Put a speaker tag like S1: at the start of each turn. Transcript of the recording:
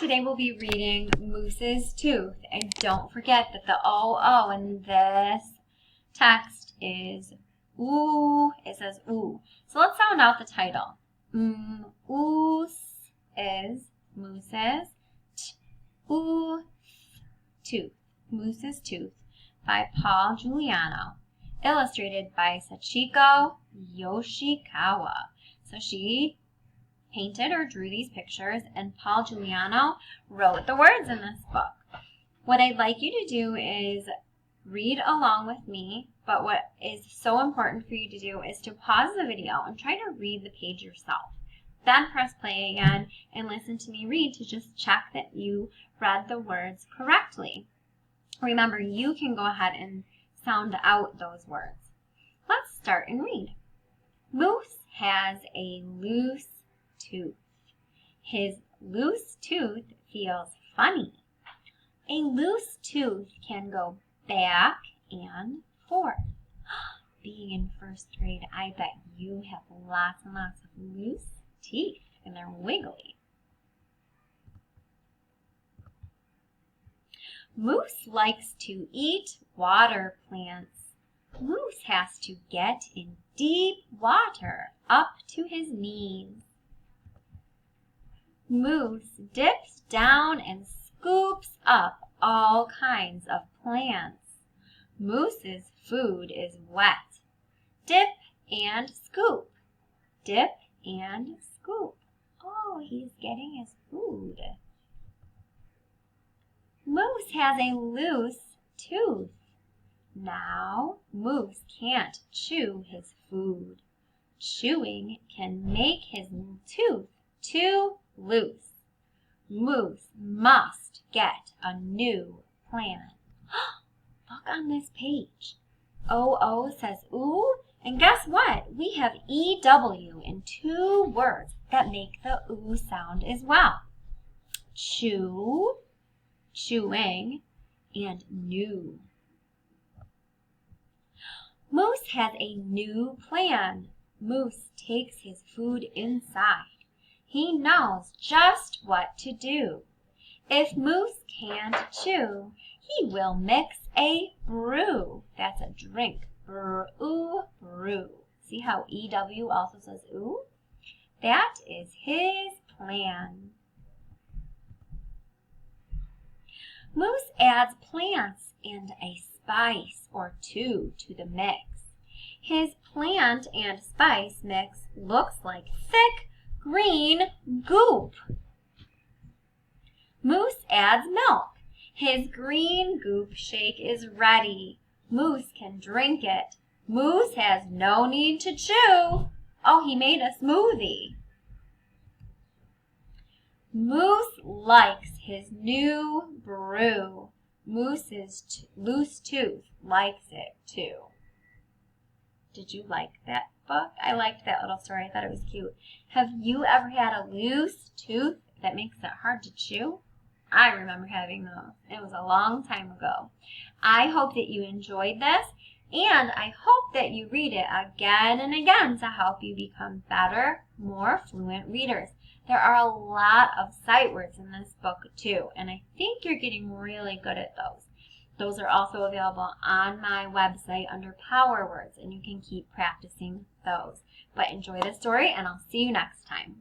S1: Today we'll be reading Moose's Tooth. And don't forget that the O in this text is ooh. It says ooh. So let's sound out the title. Oos is Moose's Tooth. Moose's Tooth by Paul Giuliano. Illustrated by Sachiko Yoshikawa. So she painted or drew these pictures, and Paul Giuliano wrote the words in this book. What I'd like you to do is read along with me, but what is so important for you to do is to pause the video and try to read the page yourself. Then press play again and listen to me read to just check that you read the words correctly. Remember, you can go ahead and sound out those words. Let's start and read. Moose has a loose tooth. His loose tooth feels funny. A loose tooth can go back and forth. Being in first grade, I bet you have lots and lots of loose teeth, and they're wiggly. Moose likes to eat water plants. Moose has to get in deep water up to his knees. Moose dips down and scoops up all kinds of plants. Moose's food is wet. Dip and scoop. Dip and scoop. Oh, he's getting his food. Moose has a loose tooth. Now, Moose can't chew his food. Chewing can make his tooth too loose. Moose must get a new plan. Look on this page. O says ooh, and guess what? We have EW in two words that make the ooh sound as well. Chew, chewing, and new. Moose has a new plan. Moose takes his food inside. He knows just what to do. If Moose can't chew, he will mix a brew. That's a drink. Brew. See how EW also says ooh? That is his plan. Moose adds plants and a spice or two to the mix. His plant and spice mix looks like thick green goop. Moose adds milk. His green goop shake is ready. Moose can drink it. Moose has no need to chew. Oh, he made a smoothie. Moose likes his new brew. Moose's loose tooth likes it too. Did you like that book? I liked that little story. I thought it was cute. Have you ever had a loose tooth that makes it hard to chew? I remember having those. It was a long time ago. I hope that you enjoyed this, and I hope that you read it again and again to help you become better, more fluent readers. There are a lot of sight words in this book too, and I think you're getting really good at those. Those are also available on my website under Power Words, and you can keep practicing those. But enjoy the story, and I'll see you next time.